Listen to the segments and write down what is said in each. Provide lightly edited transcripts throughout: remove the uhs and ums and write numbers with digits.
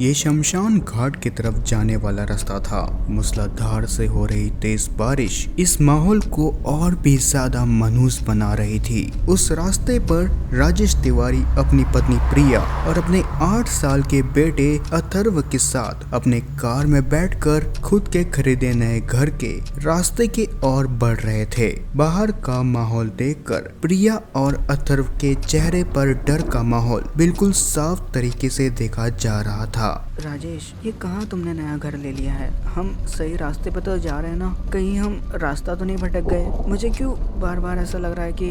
ये शमशान घाट की तरफ जाने वाला रास्ता था। मूसलाधार से हो रही तेज बारिश इस माहौल को और भी ज्यादा मनहूस बना रही थी। उस रास्ते पर राजेश तिवारी अपनी पत्नी प्रिया और अपने 8 साल के बेटे अथर्व के साथ अपने कार में बैठकर खुद के खरीदे नए घर के रास्ते के ओर बढ़ रहे थे। बाहर का माहौल देखकर प्रिया और अथर्व के चेहरे पर डर का माहौल बिल्कुल साफ तरीके से देखा जा रहा था। राजेश, ये कहाँ तुमने नया घर ले लिया है? हम सही रास्ते पे तो जा रहे हैं ना? कहीं हम रास्ता तो नहीं भटक गए? मुझे क्यों बार बार ऐसा लग रहा है कि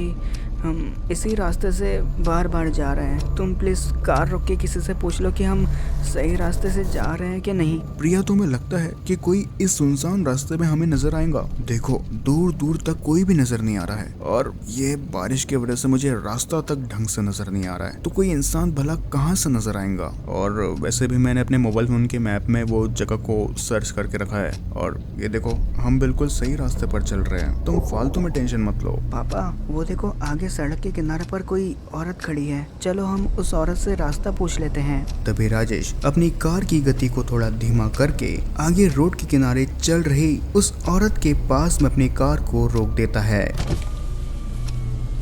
हम इसी रास्ते से बार बार जा रहे हैं। तुम प्लीज कार रोक के किसी से पूछ लो कि हम सही रास्ते से जा रहे हैं कि नहीं। प्रिया, तुम्हें लगता है कि कोई इस सुनसान रास्ते में हमें नजर आएगा? देखो, दूर दूर तक कोई भी नजर नहीं आ रहा है और ये बारिश की वजह से मुझे रास्ता तक ढंग से नजर नहीं आ रहा है। तो कोई इंसान भला कहाँ से नजर आएगा? और वैसे भी मैंने अपने मोबाइल फोन के मैप में वो जगह को सर्च करके रखा है और ये देखो, हम बिल्कुल सही रास्ते पर चल रहे हैं। तुम फालतू में टेंशन मत लो। पापा, वो देखो आगे सड़क के किनारे पर कोई औरत खड़ी है। चलो हम उस औरत से रास्ता पूछ लेते हैं। तभी राजेश अपनी कार की गति को थोड़ा धीमा करके आगे रोड के किनारे चल रही उस औरत के पास में अपनी कार को रोक देता है।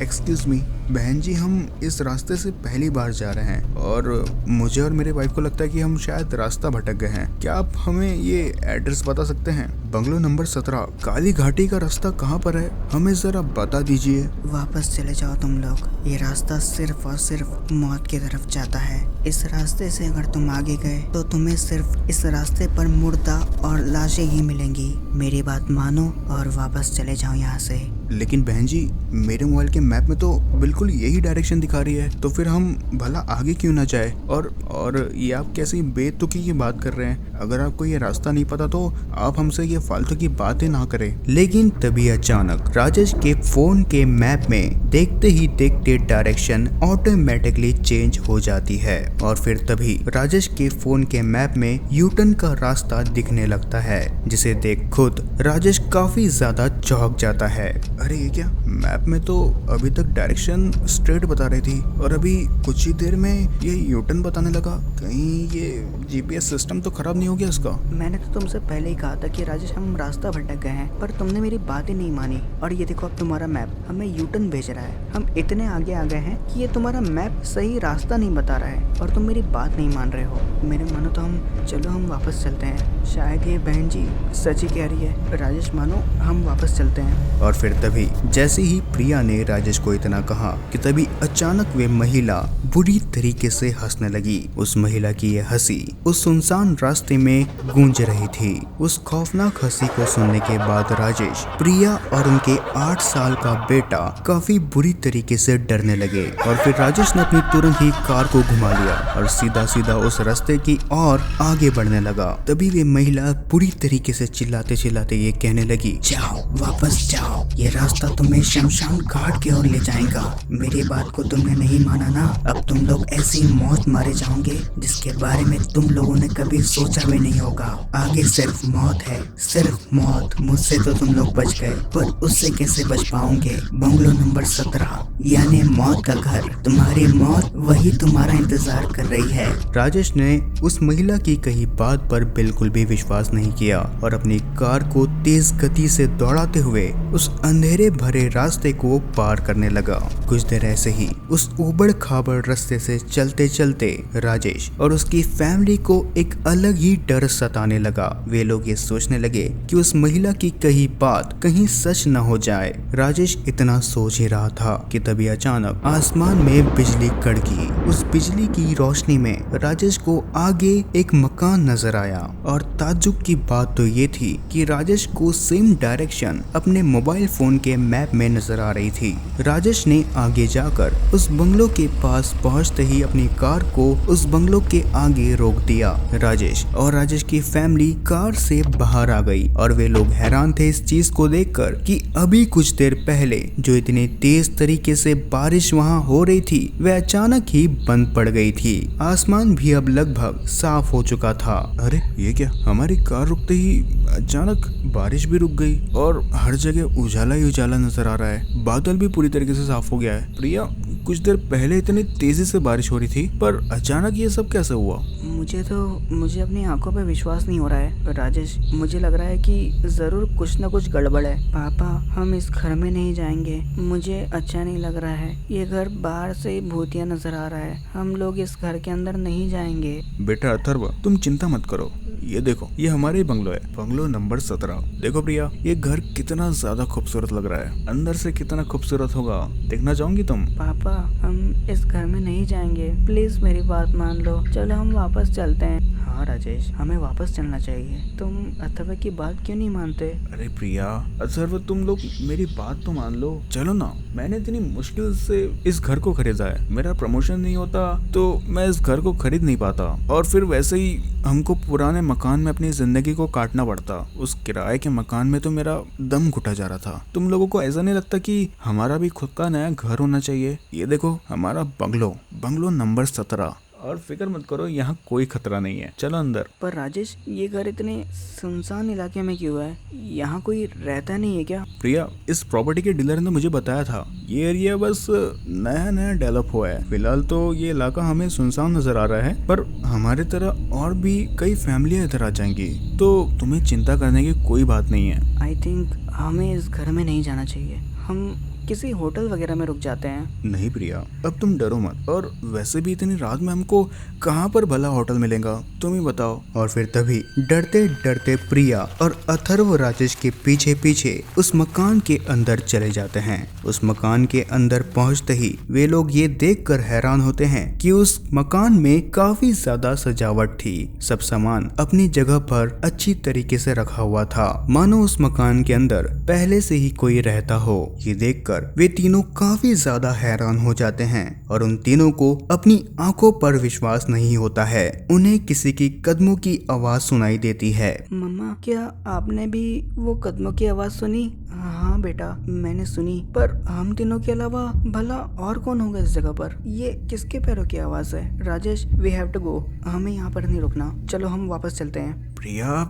एक्सक्यूज मी बहन जी, हम इस रास्ते से पहली बार जा रहे हैं और मुझे और मेरे वाइफ को लगता है कि हम शायद रास्ता भटक गए हैं। क्या आप हमें ये एड्रेस बता सकते हैं? बंगलो नंबर 17 काली घाटी का रास्ता कहाँ पर है? हमें जरा बता दीजिए। वापस चले जाओ तुम लोग। ये रास्ता सिर्फ और सिर्फ मौत की तरफ जाता है। इस रास्ते से अगर तुम आगे गए तो तुम्हें सिर्फ इस रास्ते पर मुर्दा और लाशें ही मिलेंगी। मेरी बात मानो और वापस चले जाओ यहाँ से। लेकिन बहन जी, मेरे मोबाइल के मैप में तो बिल्कुल यही डायरेक्शन दिखा रही है, तो फिर हम भला आगे क्यों ना जाए? और ये आप कैसी बेतुकी की बात कर रहे हैं? अगर आपको ये रास्ता नहीं पता तो आप हमसे ये फालतू की बातें ना करें। लेकिन तभी अचानक राजेश के फोन के मैप में देखते ही देखते डायरेक्शन ऑटोमेटिकली चेंज हो जाती है और फिर तभी राजेश के फोन के मैप में यूटर्न का रास्ता दिखने लगता है, जिसे देख खुद राजेश काफी ज्यादा चौंक जाता है। अरे ये क्या, मैप में तो अभी तक डायरेक्शन स्ट्रेट बता रही थी और अभी कुछ ही देर में ये यूटर्न बताने लगा। कहीं ये जीपीएस सिस्टम तो खराब नहीं हो गया इसका? मैंने तो तुमसे पहले ही कहा था कि राजेश हम रास्ता भटक गए हैं, पर तुमने मेरी बात ही नहीं मानी। और ये देखो, अब तुम्हारा मैप हमें यूटर्न भेज रहा है। हम इतने आगे आ गए हैं कि ये तुम्हारा मैप सही रास्ता नहीं बता रहा है और तुम मेरी बात नहीं मान रहे हो। मेरे मानो तो हम वापस चलते हैं। शायद ये बहन जी सच ही कह रही है। राजेश मानो, हम वापस चलते हैं। और फिर तभी जैसे ही प्रिया ने राजेश को इतना कहा कि तभी अचानक वे महिला बुरी तरीके से हंसने लगी। उस महिला की यह हंसी उस सुनसान रास्ते में गूंज रही थी। उस खौफनाक हंसी को सुनने के बाद राजेश, प्रिया और उनके 8 साल का बेटा काफी बुरी तरीके से डरने लगे और फिर राजेश ने अपनी तुरंत ही कार को घुमा लिया और सीधा सीधा उस रास्ते की ओर आगे बढ़ने लगा। तभी वे महिला बुरी तरीके से चिल्लाते चिल्लाते ये कहने लगी, जाओ, वापस जाओ। ये रास्ता तुम्हें शमशान घाट की ओर ले जाएगा। मेरी बात को तुमने नहीं माना ना? अब तुम लोग ऐसी मौत मारे जाओगे जिसके बारे में तुम लोगों ने कभी सोचा भी नहीं होगा। आगे सिर्फ मौत है, सिर्फ मौत। मुझसे तो तुम लोग बच गए, पर उससे कैसे बच पाओगे? बंगलो नंबर 17 यानी मौत का घर, तुम्हारी मौत वही तुम्हारा इंतजार कर रही है। राजेश ने उस महिला की कही बात पर बिल्कुल भी विश्वास नहीं किया और अपनी कार को तेज गति से दौड़ाते हुए उस अंधेरे भरे रास्ते को पार करने लगा। कुछ देर ऐसे ही उस उबड़ खाबड़ रास्ते से चलते चलते राजेश और उसकी फैमिली को एक अलग ही डर सताने लगा। वे लोग ये सोचने लगे कि उस महिला की कही बात कहीं सच न हो जाए। राजेश इतना सोच ही रहा था कि तभी अचानक आसमान में बिजली कड़की। उस बिजली की रोशनी में राजेश को आगे एक मकान नजर आया और ताज्जुब की बात तो ये थी कि राजेश को सेम डायरेक्शन अपने मोबाइल फोन के मैप में नजर आ रही थी। राजेश ने आगे जाकर उस बंगलो के पास पहुंचते ही अपनी कार को उस बंगलो के आगे रोक दिया। राजेश और राजेश की फैमिली कार से बाहर आ गई और वे लोग हैरान थे इस चीज को देखकर कि अभी कुछ देर पहले जो इतनी तेज तरीके से बारिश वहां हो रही थी वह अचानक ही बंद पड़ गई थी। आसमान भी अब लगभग साफ हो चुका था। अरे ये क्या, हमारी कार रुकते ही अचानक बारिश भी रुक गई और हर जगह उजाला ही उजाला नजर आ रहा है। बादल भी पूरी तरीके से साफ हो गया है। प्रिया, कुछ देर पहले इतनी तेजी से बारिश हो रही थी, पर अचानक ये सब कैसे हुआ? मुझे अपनी आंखों पे विश्वास नहीं हो रहा है राजेश। मुझे लग रहा है कि जरूर कुछ न कुछ गड़बड़ है। पापा, हम इस घर में नहीं जाएंगे। मुझे अच्छा नहीं लग रहा है। ये घर बाहर से ही भूतिया नजर आ रहा है। हम लोग इस घर के अंदर नहीं जाएंगे। बेटा अथर्व, तुम चिंता मत करो। ये देखो, ये हमारे ही बंगलो है, बंगलो नंबर 17। देखो प्रिया, ये घर कितना ज्यादा खूबसूरत लग रहा है। अंदर से कितना खूबसूरत होगा, देखना चाहोगी तुम? पापा, हम इस घर में नहीं जाएंगे। प्लीज मेरी बात मान लो। चलो हम वापस चलते हैं। हाँ राजेश, हमें वापस चलना चाहिए। तुम अथर्व की बात क्यों नहीं मानते? अरे प्रिया, अथर्व, तुम लोग मेरी बात तो मान लो। चलो ना, मैंने इतनी मुश्किल से इस घर को खरीदा है। मेरा प्रमोशन नहीं होता तो मैं इस घर को खरीद नहीं पाता, और फिर वैसे ही हमको पुराने मकान में अपनी जिंदगी को काटना पड़ता। उस किराए के मकान में तो मेरा दम घुटा जा रहा था। तुम लोगों को ऐसा नहीं लगता कि हमारा भी खुद का नया घर होना चाहिए? ये देखो, हमारा बंगलो नंबर 17। और फिक्र मत करो, यहाँ कोई खतरा नहीं है। चलो अंदर। पर राजेश, ये घर इतने सुनसान इलाके में क्यों है? यहाँ कोई रहता नहीं है क्या? प्रिया, इस प्रॉपर्टी के डीलर ने मुझे बताया था, ये एरिया बस नया डेवलप हुआ है। फिलहाल तो ये इलाका हमें सुनसान नजर आ रहा है, पर हमारे तरह और भी कई फैमिलियां इधर आ जाएंगी, तो तुम्हें चिंता करने की कोई बात नहीं है। आई थिंक हमें इस घर में नहीं जाना चाहिए। हम किसी होटल वगैरह में रुक जाते हैं। नहीं प्रिया, अब तुम डरो मत। और वैसे भी इतनी रात में हमको कहाँ पर भला होटल मिलेगा, तुम ही बताओ। और फिर तभी डरते डरते प्रिया और अथर्व राजेश के पीछे पीछे उस मकान के अंदर चले जाते हैं। उस मकान के अंदर पहुंचते ही वे लोग ये देखकर हैरान होते हैं कि उस मकान में काफी ज्यादा सजावट थी। सब सामान अपनी जगह पर अच्छी तरीके से रखा हुआ था, मानो उस मकान के अंदर पहले से ही कोई रहता हो। ये देखकर वे तीनों काफी ज्यादा हैरान हो जाते हैं, और उन तीनों को अपनी आंखों पर विश्वास नहीं होता है। उन्हें किसी की कदमों की आवाज सुनाई देती है। मम्मा, क्या आपने भी वो कदमों की आवाज सुनी? हाँ बेटा, मैंने सुनी। पर हम तीनों के अलावा भला और कौन होगा इस जगह पर? ये किसके पैरों की आवाज है? Rajesh, we have to go. हमें यहाँ पर नहीं रुकना। चलो हम वापस चलते हैं। प्रिया,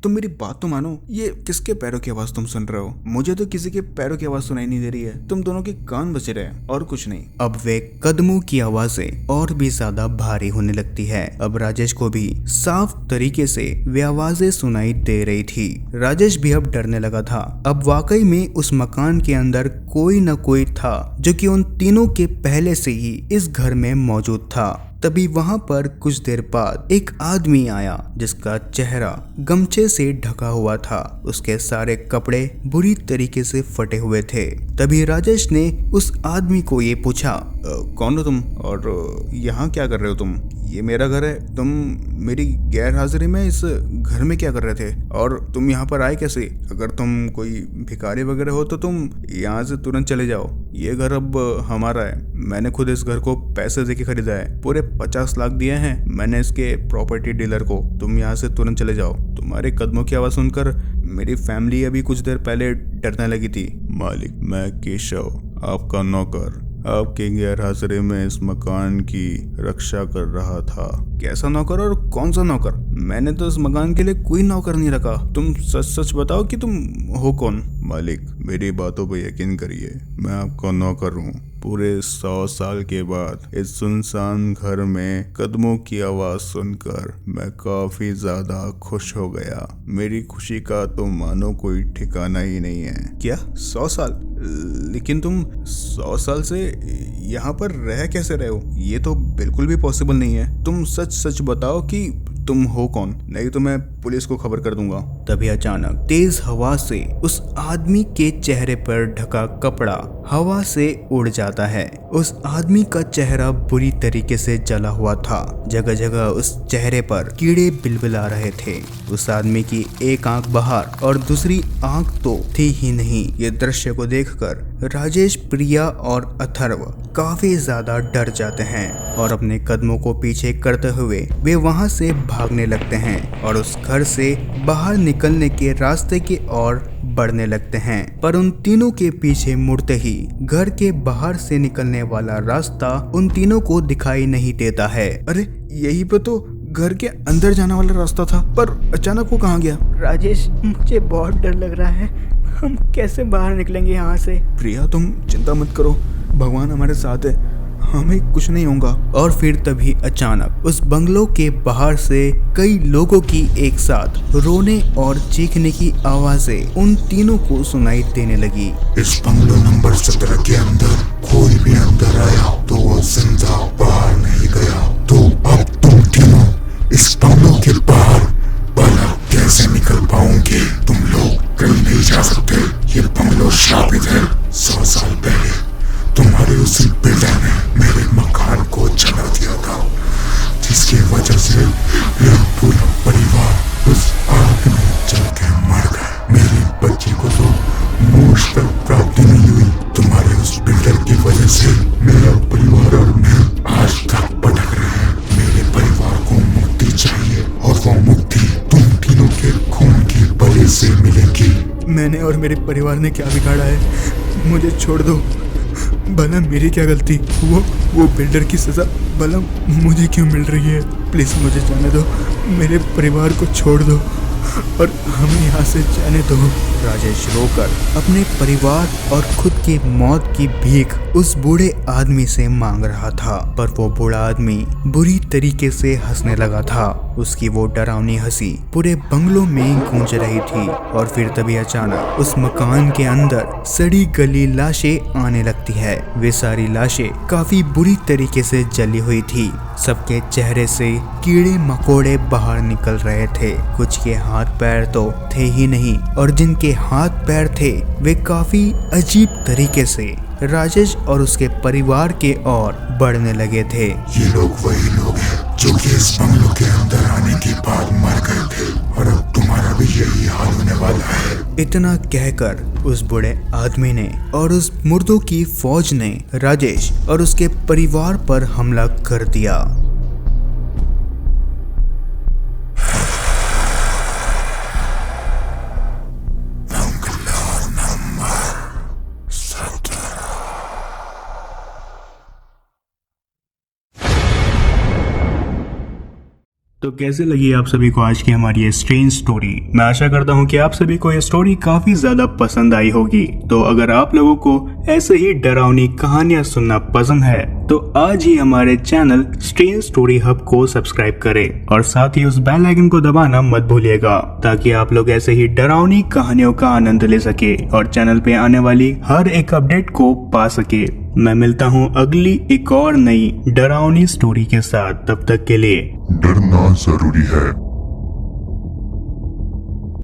तुम मेरी बात तो मानो। ये किसके पैरों की आवाज तुम सुन रहे हो? मुझे तो किसी के पैरों की आवाज सुनाई नहीं दे रही है। तुम दोनों के कान बचे रहे, और कुछ नहीं। अब वे कदमों की आवाजें और भी ज्यादा भारी होने लगती है। अब राजेश को भी साफ तरीके से वे आवाजें सुनाई दे रही थी। राजेश भी अब डरने लगा था। अब वाकई में उस मकान के अंदर कोई न कोई था, जो कि उन तीनों के पहले से ही इस घर में मौजूद था। तभी वहां पर कुछ देर बाद एक आदमी आया, जिसका चेहरा गमछे से ढका हुआ था। उसके सारे कपड़े बुरी तरीके से फटे हुए थे। तभी राजेश ने उस आदमी को ये पूछा, कौन हो तुम, और यहाँ क्या कर रहे हो तुम? ये मेरा घर है। तुम मेरी गैर हाजिरी में इस घर में क्या कर रहे थे, और तुम यहाँ पर आए कैसे? अगर तुम कोई भिखारी वगैरह हो तो तुम यहाँ से तुरंत चले जाओ। ये घर अब हमारा है। मैंने खुद इस घर को पैसे देके खरीदा है। पूरे 50 लाख दिए हैं मैंने इसके प्रॉपर्टी डीलर को। तुम यहाँ से तुरंत चले जाओ। तुम्हारे कदमों की आवाज़ सुनकर मेरी फैमिली अभी कुछ देर पहले डरने लगी थी। मालिक, मैं केशव, आपका नौकर, आपकी गैर हाजिरी में इस मकान की रक्षा कर रहा था। कैसा नौकर और कौन सा नौकर? मैंने तो इस मकान के लिए कोई नौकर नहीं रखा। तुम सच सच बताओ कि तुम हो कौन? मालिक, मेरी बातों पर यकीन करिए, मैं आपका नौकर हूँ। पूरे 100 साल के बाद इस सुनसान घर में कदमों की आवाज सुनकर मैं काफी ज्यादा खुश हो गया। मेरी खुशी का तो मानो कोई ठिकाना ही नहीं है। क्या 100 साल? लेकिन तुम 100 साल से यहाँ पर रह कैसे रहे हो? ये तो बिल्कुल भी पॉसिबल नहीं है। तुम सच सच बताओ कि तुम हो कौन, नहीं तो मैं पुलिस को खबर कर दूंगा। तभी अचानक तेज हवा से उस आदमी के चेहरे पर ढका कपड़ा हवा से उड़ जाता है। उस आदमी का चेहरा बुरी तरीके से जला हुआ था। जगह जगह उस चेहरे पर कीड़े बिलबिला रहे थे। उस आदमी की एक आंख बाहर और दूसरी आंख तो थी ही नहीं। ये दृश्य को देखकर राजेश, प्रिया और अथर्व काफी ज्यादा डर जाते हैं, और अपने कदमों को पीछे करते हुए वे वहां से भागने लगते हैं और उस घर से बाहर निकलने के रास्ते की ओर बढ़ने लगते हैं। पर उन तीनों के पीछे मुड़ते ही घर के बाहर से निकलने वाला रास्ता उन तीनों को दिखाई नहीं देता है। अरे, यही पे तो घर के अंदर जाने वाला रास्ता था, पर अचानक वो कहाँ गया? राजेश, मुझे बहुत डर लग रहा है। हम कैसे बाहर निकलेंगे यहाँ से? प्रिया, तुम चिंता मत करो, भगवान हमारे साथ है, हमें कुछ नहीं होगा। और फिर तभी अचानक उस बंगलो के बाहर से कई लोगों की एक साथ रोने और चीखने की आवाजें उन तीनों को सुनाई देने लगी। इस बंगलो नंबर 17 के अंदर कोई भी अंदर आया तो वो जिंदा बाहर नहीं गया। तो अब तुम तीनों इस बंगलो के बाहर भला कैसे निकल पाओगे? तुम लोग कहीं नहीं जा सकते, ये बंगलो शापित है। 100 साल पहले तुम्हारे उसी बिल्डर ने मेरे मकान को जला दिया था, जिसकी वजह से मेरा पूरा परिवार उस आग में जल के मर गए। मेरी बच्ची को तो मोक्ष तक प्राप्ति नहीं हुई। तुम्हारे उस बिल्डर की वजह से मेरा परिवार और मैं आज तक भटक रहे हैं। मेरे परिवार को मुक्ति चाहिए और वो मुक्ति तुम तीनों के खून की बलि से मिलेगी। मैंने और मेरे परिवार ने क्या बिगाड़ा है? मुझे छोड़ दो। भला मेरी क्या गलती? वो बिल्डर की सजा भला मुझे क्यों मिल रही है? प्लीज मुझे जाने दो, मेरे परिवार को छोड़ दो और हमें यहाँ से जाने दो। राजेश रोकर अपने परिवार और खुद की मौत की भीख उस बूढ़े आदमी से मांग रहा था, पर वो बूढ़ा आदमी बुरी तरीके से हंसने लगा था। उसकी वो डरावनी हंसी पूरे बंगलों में गूंज रही थी। और फिर तभी अचानक उस मकान के अंदर सड़ी गली लाशें आने लगती है। वे सारी लाशें काफी बुरी तरीके से जली हुई थी। सबके चेहरे से कीड़े मकोड़े बाहर निकल रहे थे। कुछ के हाथ पैर तो थे ही नहीं, और जिनके हाथ पैर थे वे काफी अजीब तरीके से राजेश और उसके परिवार के ओर बढ़ने लगे थे। ये लोग वही लोग हैं जो कि इस बंगलों के अंदर आने के बाद मर गए थे, और अब तुम्हारा भी यही हाल होने वाला है। इतना कहकर उस बूढ़े आदमी ने और उस मुर्दों की फौज ने राजेश और उसके परिवार पर हमला कर दिया। तो कैसे लगी आप सभी को आज की हमारी ये स्ट्रेंज स्टोरी? मैं आशा करता हूँ कि आप सभी को ये स्टोरी काफी ज्यादा पसंद आई होगी। तो अगर आप लोगों को ऐसे ही डरावनी कहानियां सुनना पसंद है तो आज ही हमारे चैनल स्ट्रेंज स्टोरी हब को सब्सक्राइब करें और साथ ही उस बेल आइकन को दबाना मत भूलिएगा, ताकि आप लोग ऐसे ही डरावनी कहानियों का आनंद ले सके और चैनल पे आने वाली हर एक अपडेट को पा सके। मैं मिलता हूँ अगली एक और नई डरावनी स्टोरी के साथ। तब तक के लिए डरना जरूरी है।